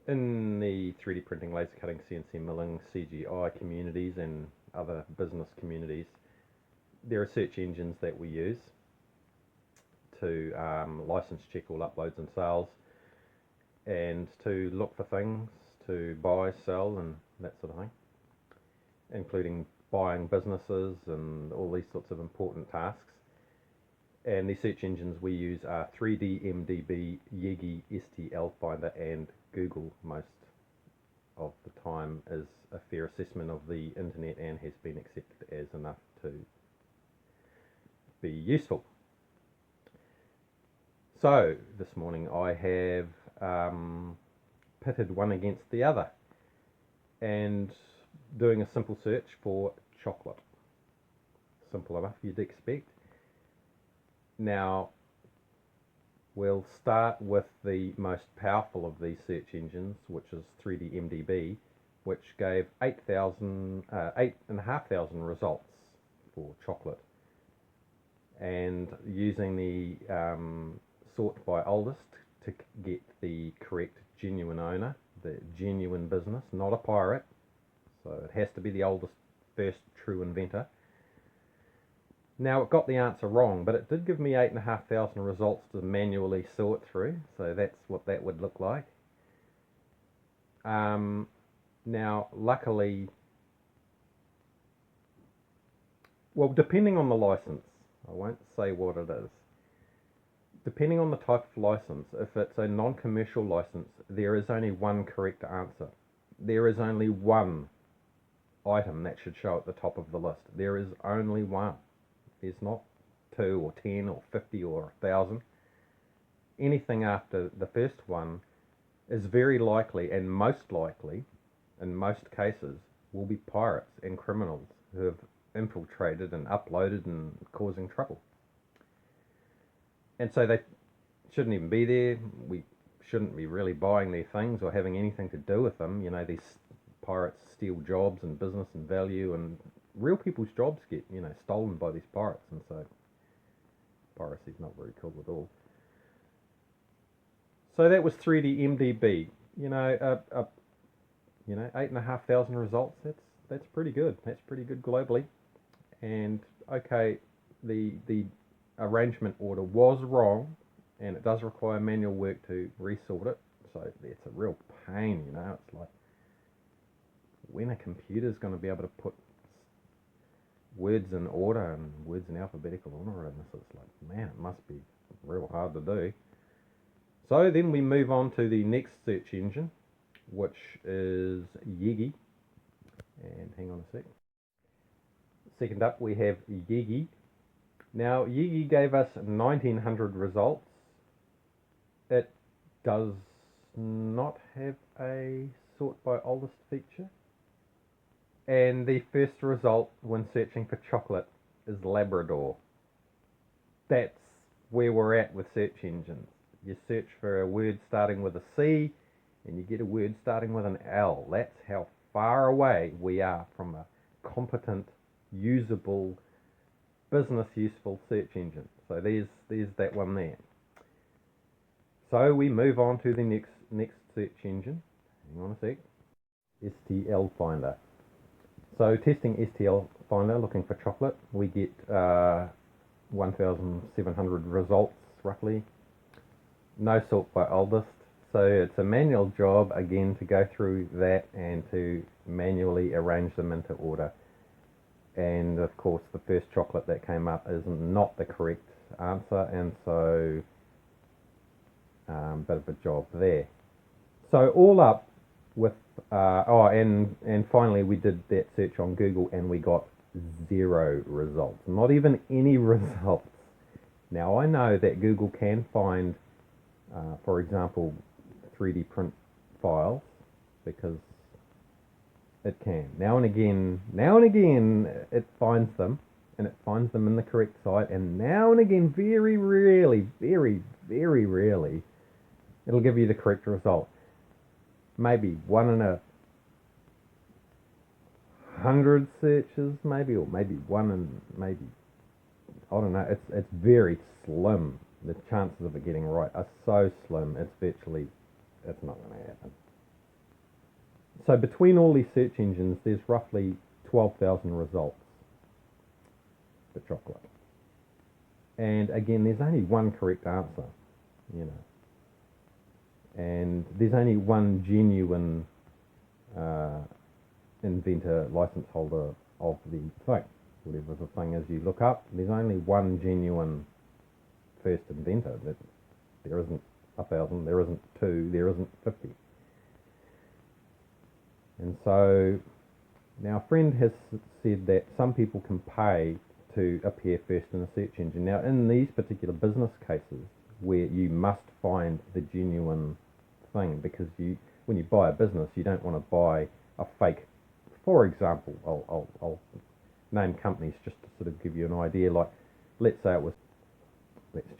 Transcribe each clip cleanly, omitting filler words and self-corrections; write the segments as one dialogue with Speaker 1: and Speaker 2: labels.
Speaker 1: In the 3D printing, laser cutting, CNC milling, CGI communities and other business communities, there are search engines that we use to license check all uploads and sales, and to look for things to buy, sell, and that sort of thing, including buying businesses and all these sorts of important tasks. And the search engines we use are 3DMDB, Yigi, STL Finder, and Google. Most of the time is a fair assessment of the internet and has been accepted as enough to be useful. So this morning I have pitted one against the other and doing a simple search for chocolate. Simple enough, you'd expect. Now we'll start with the most powerful of these search engines, which is 3DMDB, which gave 8,500 results for chocolate. And using the sort by oldest to get the correct genuine owner, the genuine business, not a pirate. So it has to be the oldest, first true inventor. Now it got the answer wrong, but it did give me 8,500 results to manually sort through, so that's what that would look like. Now, luckily, well, depending on the license, I won't say what it is. Depending on the type of license, if it's a non-commercial license, there is only one correct answer. There is only one item that should show at the top of the list. There is only one. There's not 2 or 10 or 50 or 1,000. Anything after the first one is very likely, and most likely, in most cases, will be pirates and criminals who have infiltrated and uploaded and causing trouble. And so they shouldn't even be there. We shouldn't be really buying their things or having anything to do with them. You know, these pirates steal jobs and business and value, and real people's jobs get, stolen by these pirates, and so piracy is not very cool at all. So that was 3DMDB. 8,500 results. That's pretty good. That's pretty good globally. And okay, the arrangement order was wrong, and it does require manual work to resort it. So it's a real pain. It's like, when a computer's going to be able to put words in order and words in alphabetical order, and it's like, man, it must be real hard to do. So then we move on to the next search engine, which is Yigi. And hang on a sec. Second up, we have Yigi. Now, Yigi gave us 1,900 results. It does not have a sort by oldest feature. And the first result when searching for chocolate is Labrador. That's where we're at with search engines. You search for a word starting with a C, and you get a word starting with an L. That's how far away we are from a competent, usable, business useful search engine. So there's that one there. So we move on to the next search engine. Hang on a sec. STL Finder. So testing STL Finder, looking for chocolate, we get 1,700 results roughly. No sort by oldest. So it's a manual job again to go through that and to manually arrange them into order. And of course the first chocolate that came up is not the correct answer, and so bit of a job there. So all up with and finally we did that search on Google and we got 0 results, not even any results. Now I know that Google can find for example 3D print files, because it can. Now and again it finds them, and it finds them in the correct site, and now and again, very rarely, very, very rarely, it'll give you the correct result. Maybe 1 in 100 searches, maybe, or maybe 1 in maybe, I don't know, it's very slim. The chances of it getting right are so slim, it's not going to happen. So between all these search engines, there's roughly 12,000 results for chocolate. And again, there's only one correct answer, you know. And there's only one genuine inventor, license holder of the thing. Whatever the thing is you look up, there's only one genuine first inventor. That there isn't 1,000, there isn't 2, there isn't 50. And so now a friend has said that some people can pay to appear first in a search engine. Now in these particular business cases where you must find the genuine thing, because when you buy a business, you don't want to buy a fake. For example, I'll name companies just to sort of give you an idea. Like, let's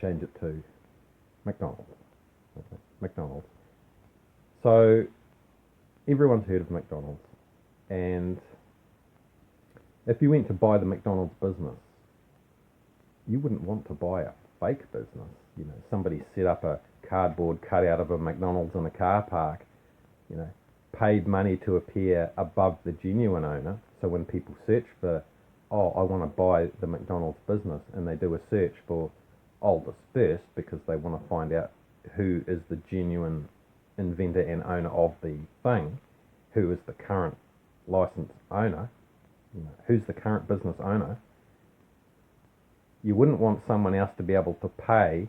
Speaker 1: change it to McDonald's. Okay, McDonald's. So everyone's heard of McDonald's, and if you went to buy the McDonald's business, you wouldn't want to buy a fake business. You know, somebody set up a cardboard cutout of a McDonald's in a car park, you know, paid money to appear above the genuine owner. So when people search for, oh, I want to buy the McDonald's business, and they do a search for oldest first because they want to find out who is the genuine inventor and owner of the thing, who is the current license owner, you know, who's the current business owner. You wouldn't want someone else to be able to pay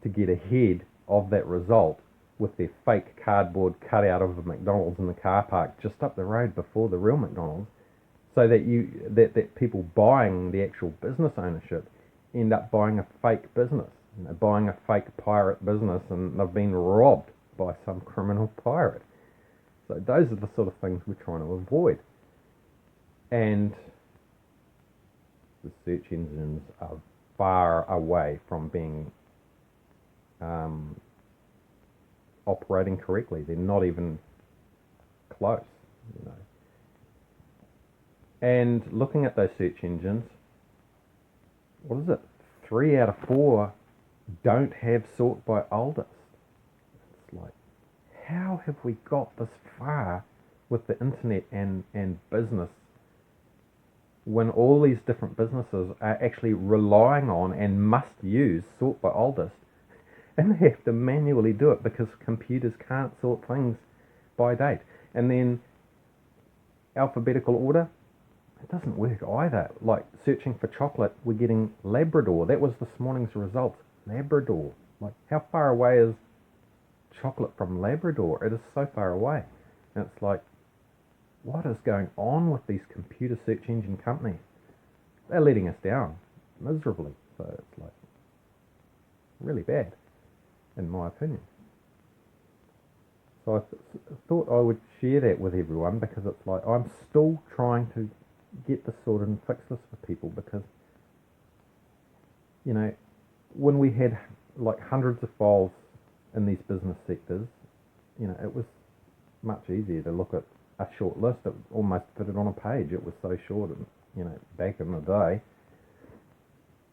Speaker 1: to get ahead of that result with their fake cardboard cutout of a McDonald's in the car park just up the road before the real McDonald's, so that people buying the actual business ownership end up buying a fake business, you know, buying a fake pirate business, and they've been robbed by some criminal pirate. So those are the sort of things we're trying to avoid. And the search engines are far away from being operating correctly. They're not even close, you know. And looking at those search engines, what is it? 3 out of 4 don't have sort by oldest. It's like, how have we got this far with the internet and business when all these different businesses are actually relying on and must use sort by oldest, and they have to manually do it because computers can't sort things by date. And then alphabetical order, it doesn't work either. Like searching for chocolate, we're getting Labrador. That was this morning's results. Labrador. Like, how far away is chocolate from Labrador? It is so far away. And it's like, what is going on with these computer search engine companies? They're letting us down miserably. So it's like really bad, in my opinion. So I thought I would share that with everyone, because it's like I'm still trying to get this sorted and fix this for people, because, you know, when we had like hundreds of files in these business sectors, you know, it was much easier to look at a short list. It almost fit it on a page. It was so short, and, you know, back in the day.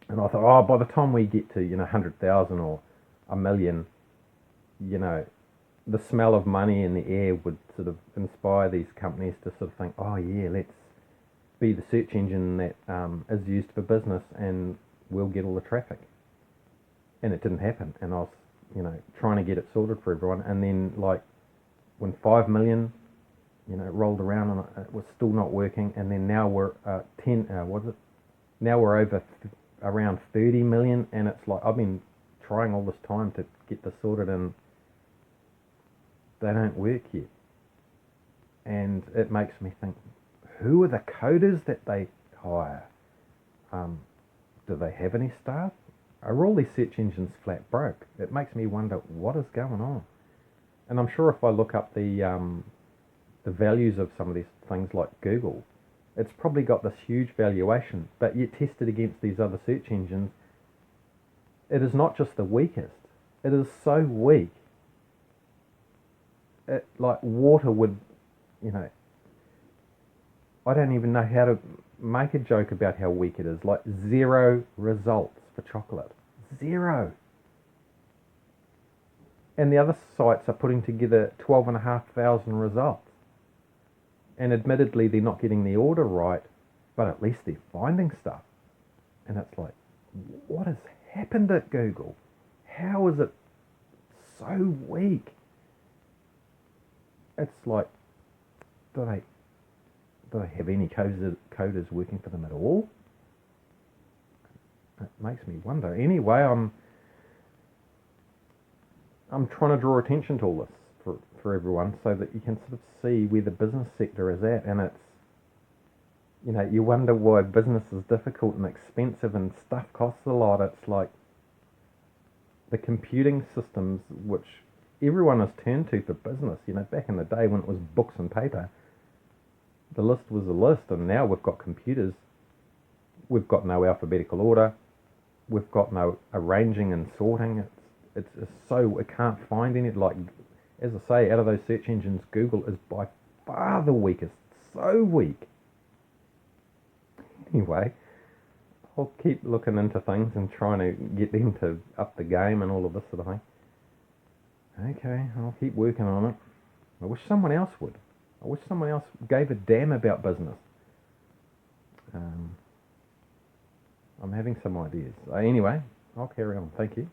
Speaker 1: And I thought, oh, by the time we get to, you know, 100,000 or 1,000,000, you know, the smell of money in the air would sort of inspire these companies to sort of think, oh yeah, let's be the search engine that is used for business, and we'll get all the traffic. And it didn't happen. And I was, you know, trying to get it sorted for everyone. And then, like, when 5 million, you know, rolled around and it was still not working. And then now we're now we're over around 30 million. And it's like, I've been trying all this time to get this sorted, and they don't work yet. And it makes me think, who are the coders that they hire? Do they have any staff? Are all these search engines flat broke? It makes me wonder what is going on. And I'm sure if I look up the values of some of these things like Google, it's probably got this huge valuation, but yet tested against these other search engines, it is not just the weakest. It is so weak. It, like water would, you know, I don't even know how to make a joke about how weak it is. Like 0 results for chocolate. 0. And the other sites are putting together 12,500 results. And admittedly, they're not getting the order right, but at least they're finding stuff. And it's like, what has happened at Google? How is it so weak? It's like, do they have any coders working for them at all? It makes me wonder. Anyway, I'm trying to draw attention to all this for everyone so that you can sort of see where the business sector is at, and it's, you wonder why business is difficult and expensive and stuff costs a lot. It's like the computing systems which everyone has turned to for business. Back in the day when it was books and paper, the list was a list, and now we've got computers. We've got no alphabetical order. We've got no arranging and sorting. It's so, it can't find any, like, as I say, out of those search engines, Google is by far the weakest. So weak. Anyway, I'll keep looking into things and trying to get them to up the game and all of this sort of thing. Okay, I'll keep working on it. I wish someone else would. I wish someone else gave a damn about business. I'm having some ideas. Anyway, I'll carry on. Thank you.